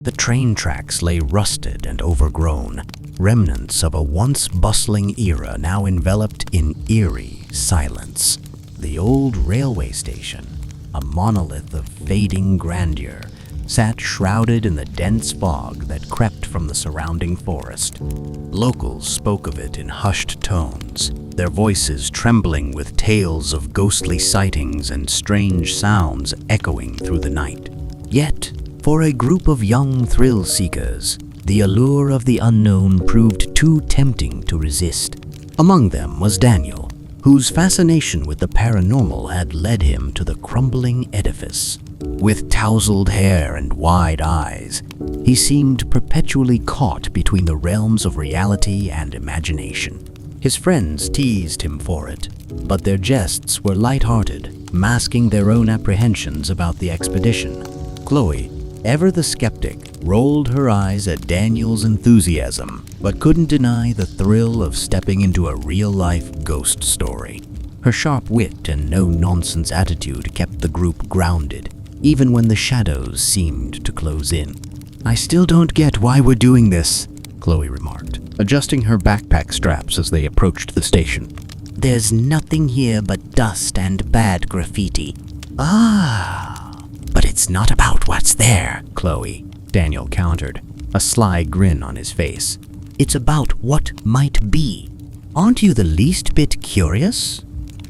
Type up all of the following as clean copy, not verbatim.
The train tracks lay rusted and overgrown, remnants of a once bustling era now enveloped in eerie silence. The old railway station, a monolith of fading grandeur, sat shrouded in the dense fog that crept from the surrounding forest. Locals spoke of it in hushed tones, their voices trembling with tales of ghostly sightings and strange sounds echoing through the night. Yet, for a group of young thrill-seekers, the allure of the unknown proved too tempting to resist. Among them was Daniel, whose fascination with the paranormal had led him to the crumbling edifice. With tousled hair and wide eyes, he seemed perpetually caught between the realms of reality and imagination. His friends teased him for it, but their jests were light-hearted, masking their own apprehensions about the expedition. Chloe, ever the skeptic, rolled her eyes at Daniel's enthusiasm, but couldn't deny the thrill of stepping into a real-life ghost story. Her sharp wit and no-nonsense attitude kept the group grounded, even when the shadows seemed to close in. "I still don't get why we're doing this," Chloe remarked, adjusting her backpack straps as they approached the station. "There's nothing here but dust and bad graffiti." But it's not about what's there, Chloe," Daniel countered, a sly grin on his face. "It's about what might be. Aren't you the least bit curious?"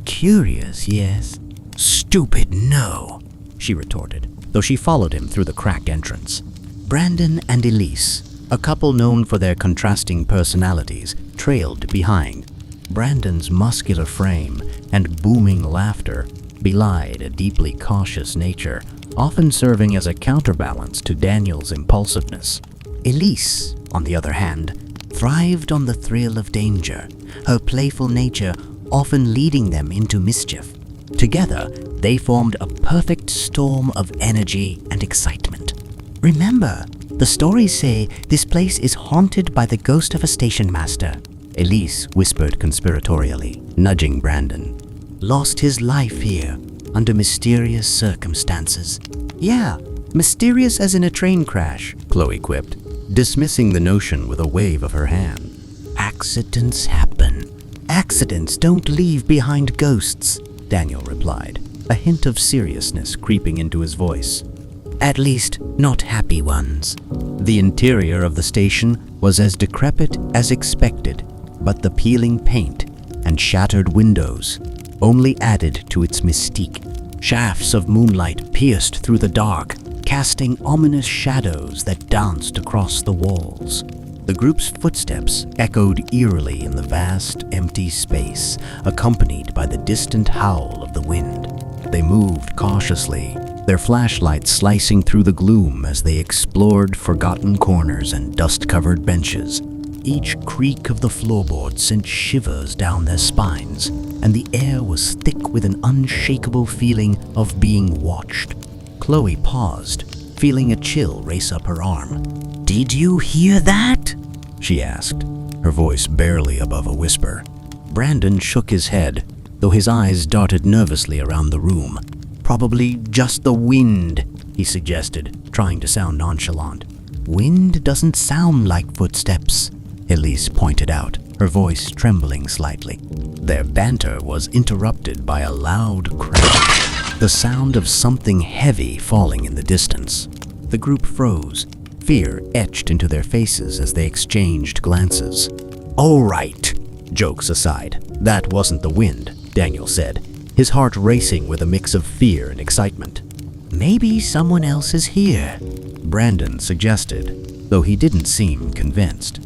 "Curious, yes. Stupid, no," she retorted, though she followed him through the cracked entrance. Brandon and Elise, a couple known for their contrasting personalities, trailed behind. Brandon's muscular frame and booming laughter belied a deeply cautious nature, often serving as a counterbalance to Daniel's impulsiveness. Elise, on the other hand, thrived on the thrill of danger, her playful nature often leading them into mischief. Together, they formed a perfect storm of energy and excitement. "Remember, the stories say this place is haunted by the ghost of a station master," Elise whispered conspiratorially, nudging Brandon. "Lost his life here under mysterious circumstances." "Yeah, mysterious as in a train crash," Chloe quipped, dismissing the notion with a wave of her hand. "Accidents happen. Accidents don't leave behind ghosts," Daniel replied, a hint of seriousness creeping into his voice. "At least, not happy ones." The interior of the station was as decrepit as expected, but the peeling paint and shattered windows only added to its mystique. Shafts of moonlight pierced through the dark, casting ominous shadows that danced across the walls. The group's footsteps echoed eerily in the vast, empty space, accompanied by the distant howl of the wind. They moved cautiously, their flashlights slicing through the gloom as they explored forgotten corners and dust-covered benches. Each creak of the floorboard sent shivers down their spines, and the air was thick with an unshakable feeling of being watched. Chloe paused, feeling a chill race up her arm. "Did you hear that?" she asked, her voice barely above a whisper. Brandon shook his head, though his eyes darted nervously around the room. "Probably just the wind," he suggested, trying to sound nonchalant. "Wind doesn't sound like footsteps," Elise pointed out, her voice trembling slightly. Their banter was interrupted by a loud crash, the sound of something heavy falling in the distance. The group froze, fear etched into their faces as they exchanged glances. "All right, jokes aside, that wasn't the wind," Daniel said, his heart racing with a mix of fear and excitement. "Maybe someone else is here," Brandon suggested, though he didn't seem convinced.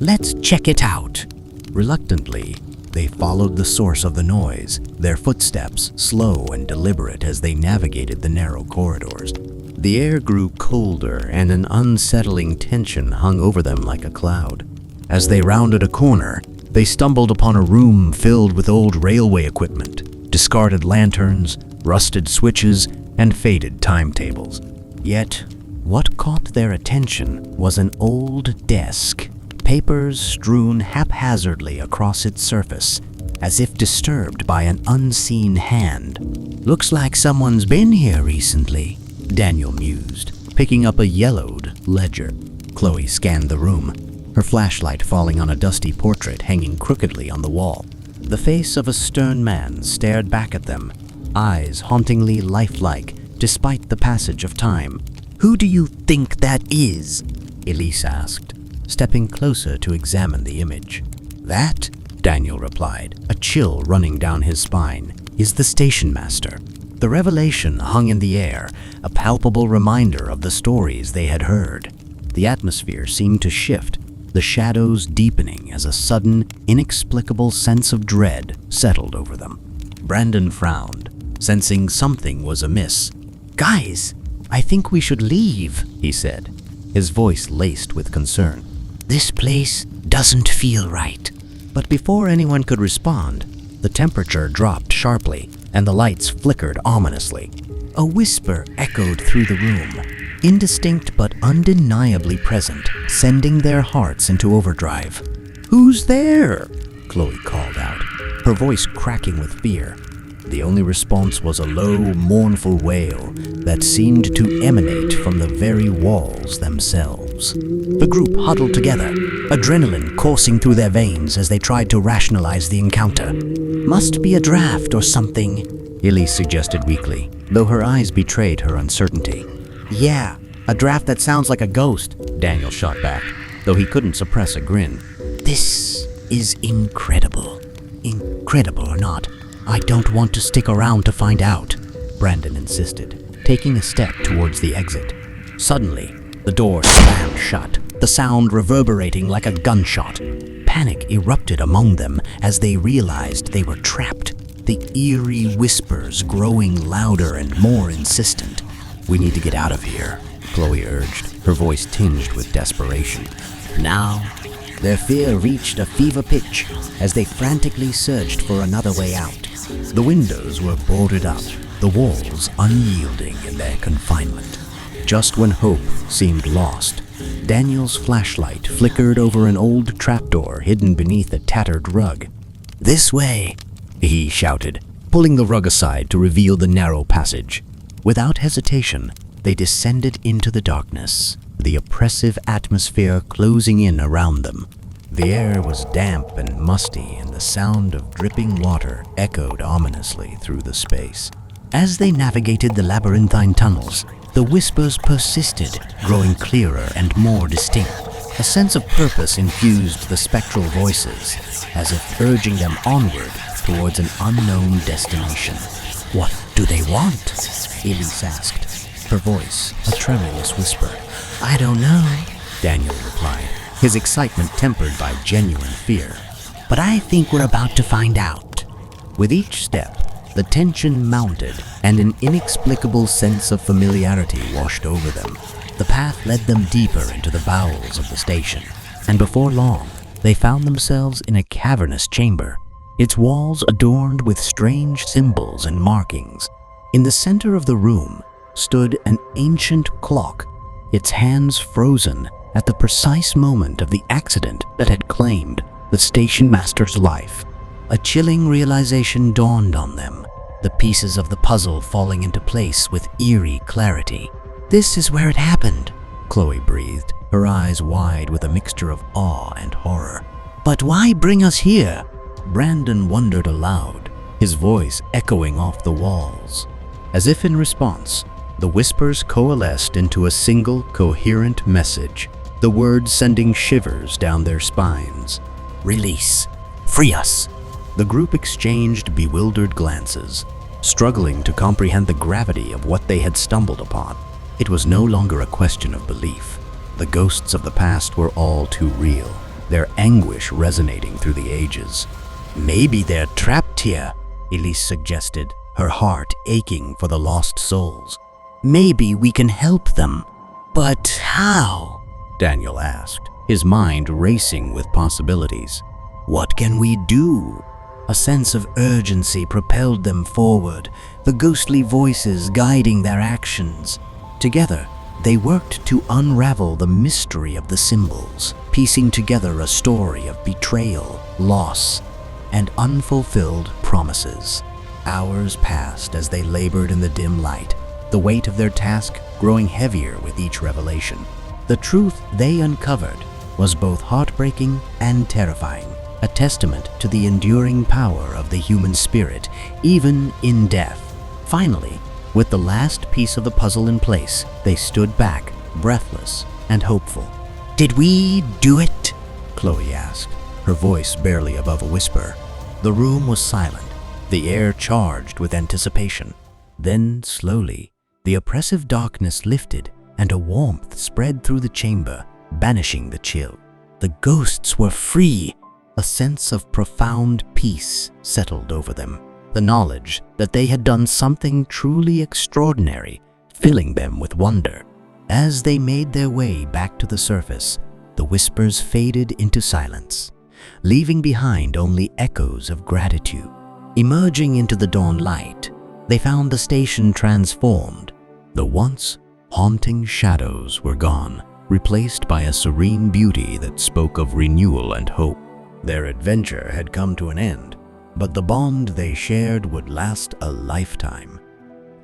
"Let's check it out." Reluctantly, they followed the source of the noise, their footsteps slow and deliberate as they navigated the narrow corridors. The air grew colder and an unsettling tension hung over them like a cloud. As they rounded a corner, they stumbled upon a room filled with old railway equipment, discarded lanterns, rusted switches, and faded timetables. Yet, what caught their attention was an old desk, papers strewn haphazardly across its surface, as if disturbed by an unseen hand. "Looks like someone's been here recently," Daniel mused, picking up a yellowed ledger. Chloe scanned the room, her flashlight falling on a dusty portrait hanging crookedly on the wall. The face of a stern man stared back at them, eyes hauntingly lifelike despite the passage of time. "Who do you think that is?" Elise asked, stepping closer to examine the image. "That," Daniel replied, a chill running down his spine, "is the station master." The revelation hung in the air, a palpable reminder of the stories they had heard. The atmosphere seemed to shift, the shadows deepening as a sudden, inexplicable sense of dread settled over them. Brandon frowned, sensing something was amiss. "Guys, I think we should leave," he said, his voice laced with concern. "This place doesn't feel right." But before anyone could respond, the temperature dropped sharply and the lights flickered ominously. A whisper echoed through the room, indistinct but undeniably present, sending their hearts into overdrive. "Who's there?" Chloe called out, her voice cracking with fear. The only response was a low, mournful wail that seemed to emanate from the very walls themselves. The group huddled together, adrenaline coursing through their veins as they tried to rationalize the encounter. "Must be a draft or something," Elise suggested weakly, though her eyes betrayed her uncertainty. "Yeah, a draft that sounds like a ghost," Daniel shot back, though he couldn't suppress a grin. "This is incredible. Incredible or not, I don't want to stick around to find out," Brandon insisted, taking a step towards the exit. Suddenly, the door slammed shut, the sound reverberating like a gunshot. Panic erupted among them as they realized they were trapped, the eerie whispers growing louder and more insistent. "We need to get out of here," Chloe urged, her voice tinged with desperation. Now, their fear reached a fever pitch as they frantically searched for another way out. The windows were boarded up, the walls unyielding in their confinement. Just when hope seemed lost, Daniel's flashlight flickered over an old trapdoor hidden beneath a tattered rug. "This way," he shouted, pulling the rug aside to reveal the narrow passage. Without hesitation, they descended into the darkness, the oppressive atmosphere closing in around them. The air was damp and musty, and the sound of dripping water echoed ominously through the space. As they navigated the labyrinthine tunnels, the whispers persisted, growing clearer and more distinct. A sense of purpose infused the spectral voices, as if urging them onward towards an unknown destination. "What do they want?" Elise asked, her voice a tremulous whisper. "I don't know," Daniel replied, his excitement tempered by genuine fear. "But I think we're about to find out." With each step, the tension mounted and an inexplicable sense of familiarity washed over them. The path led them deeper into the bowels of the station, and before long, they found themselves in a cavernous chamber, its walls adorned with strange symbols and markings. In the center of the room stood an ancient clock, its hands frozen at the precise moment of the accident that had claimed the station master's life. A chilling realization dawned on them, the pieces of the puzzle falling into place with eerie clarity. "This is where it happened," Chloe breathed, her eyes wide with a mixture of awe and horror. "But why bring us here?" Brandon wondered aloud, his voice echoing off the walls. As if in response, the whispers coalesced into a single coherent message, the words sending shivers down their spines. "Release. Free us." The group exchanged bewildered glances, struggling to comprehend the gravity of what they had stumbled upon. It was no longer a question of belief. The ghosts of the past were all too real, their anguish resonating through the ages. "Maybe they're trapped here," Elise suggested, her heart aching for the lost souls. "Maybe we can help them." "But how?" Daniel asked, his mind racing with possibilities. "What can we do?" A sense of urgency propelled them forward, the ghostly voices guiding their actions. Together, they worked to unravel the mystery of the symbols, piecing together a story of betrayal, loss, and unfulfilled promises. Hours passed as they labored in the dim light, the weight of their task growing heavier with each revelation. The truth they uncovered was both heartbreaking and terrifying, a testament to the enduring power of the human spirit, even in death. Finally, with the last piece of the puzzle in place, they stood back, breathless and hopeful. "Did we do it?" Chloe asked, her voice barely above a whisper. The room was silent, the air charged with anticipation. Then, slowly, the oppressive darkness lifted and a warmth spread through the chamber, banishing the chill. The ghosts were free. A sense of profound peace settled over them, the knowledge that they had done something truly extraordinary, filling them with wonder. As they made their way back to the surface, the whispers faded into silence, leaving behind only echoes of gratitude. Emerging into the dawn light, they found the station transformed. The once haunting shadows were gone, replaced by a serene beauty that spoke of renewal and hope. Their adventure had come to an end, but the bond they shared would last a lifetime,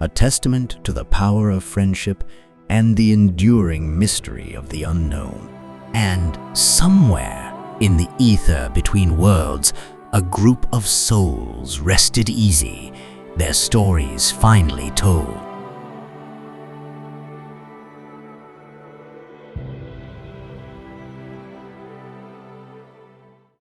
a testament to the power of friendship and the enduring mystery of the unknown. And somewhere in the ether between worlds, a group of souls rested easy, their stories finally told.